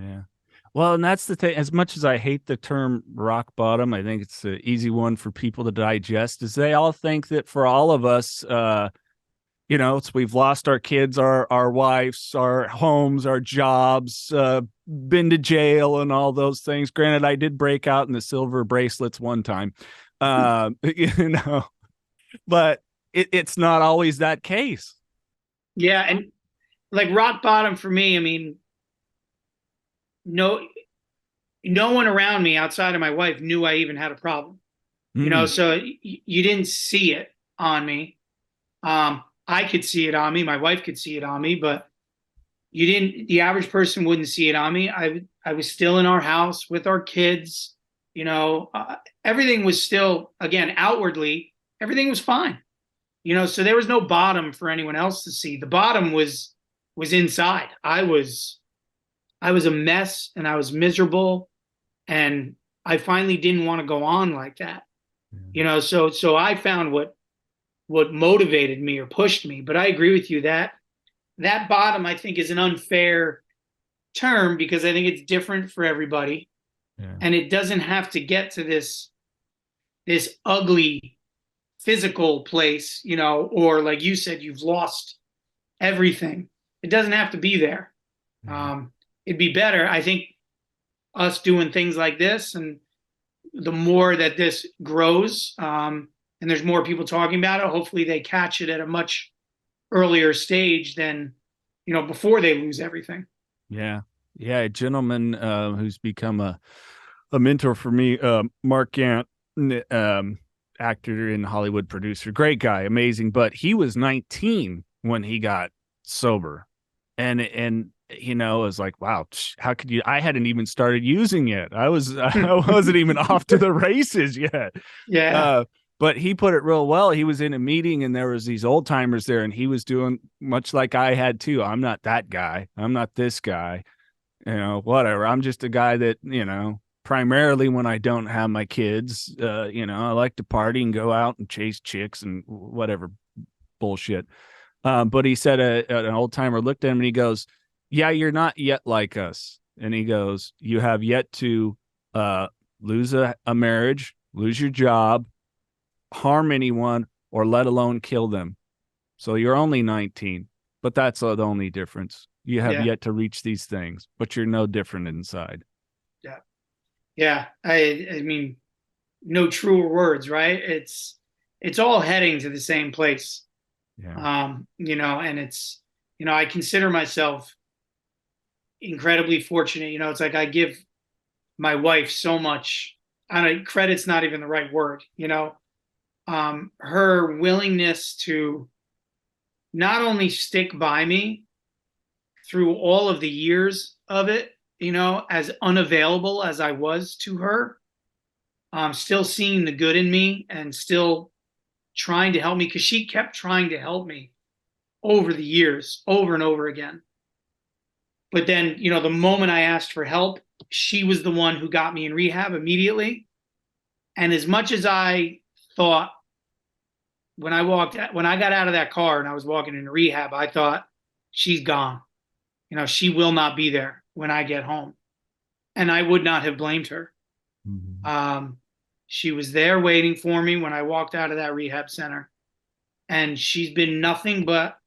Yeah. Well, and that's the thing. As much as I hate the term rock bottom, I think it's an easy one for people to digest. Is they all think that for all of us, we've lost our kids, our wives, our homes, our jobs, been to jail, and all those things. Granted, I did break out in the silver bracelets one time, you know, but it's not always that case. Yeah, and like rock bottom for me, I mean, no no one around me outside of my wife knew I even had a problem. Mm, So you didn't see it on me. I could see it on me, my wife could see it on me, but you didn't the average person wouldn't see it on me. I was still in our house with our kids, everything was still, again, outwardly, everything was fine. So there was no bottom for anyone else to see. The bottom was inside. I was a mess and I was miserable, and I finally didn't want to go on like that. So I found what motivated me or pushed me. But I agree with you that bottom, I think, is an unfair term because I think it's different for everybody, yeah. and it doesn't have to get to this ugly physical place, or like you said, you've lost everything. It doesn't have to be there. Yeah. It'd be better, I think, us doing things like this, and the more that this grows, and there's more people talking about it, hopefully they catch it at a much earlier stage than before they lose everything. Yeah. Yeah. A gentleman who's become a mentor for me, Mark Gant, actor and Hollywood producer, great guy, amazing. But he was 19 when he got sober. And I was like, wow, how could you? I hadn't even started using it. I wasn't even off to the races yet. Yeah. But he put it real well. He was in a meeting and there was these old timers there, and he was doing much like I had too. I'm not that guy. I'm not this guy. Whatever. I'm just a guy that, primarily when I don't have my kids, I like to party and go out and chase chicks and whatever bullshit. But he said an old timer looked at him and he goes, yeah, you're not yet like us. And he goes, you have yet to lose a marriage, lose your job, harm anyone, or let alone kill them. So you're only 19, but that's the only difference. You have Yeah. yet to reach these things, but you're no different inside. Yeah. Yeah. I mean, no truer words, right? It's all heading to the same place. Yeah. And I consider myself incredibly fortunate. It's like I give my wife so much. Credit's not even the right word. Her willingness to not only stick by me through all of the years of it, as unavailable as I was to her, still seeing the good in me and still trying to help me, because she kept trying to help me over the years, over and over again. But then, the moment I asked for help, she was the one who got me in rehab immediately. And as much as I thought when I got out of that car and I was walking into rehab, I thought, she's gone. She will not be there when I get home. And I would not have blamed her. Mm-hmm. She was there waiting for me when I walked out of that rehab center. And she's been nothing but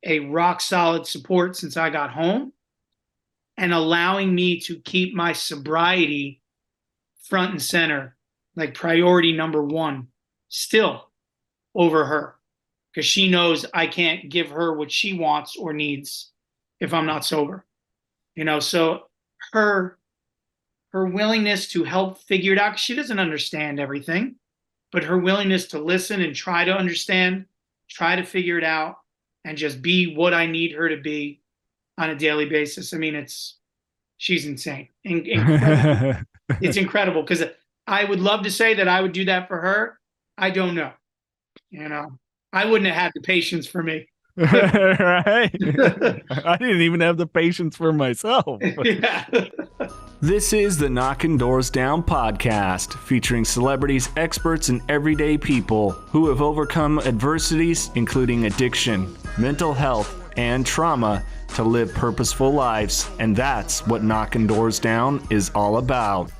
a rock solid support since I got home, and allowing me to keep my sobriety front and center, like priority number one, still over her, because she knows I can't give her what she wants or needs if I'm not sober. So her willingness to help figure it out, she doesn't understand everything, but her willingness to listen and try to understand, try to figure it out, and just be what I need her to be on a daily basis. I mean, she's insane. Incredible. It's incredible, because I would love to say that I would do that for her. I don't know. I wouldn't have had the patience for me. Right? I didn't even have the patience for myself. Yeah. This is the Knocking Doors Down podcast, featuring celebrities, experts, and everyday people who have overcome adversities, including addiction, mental health, and trauma to live purposeful lives. And that's what Knocking Doors Down is all about.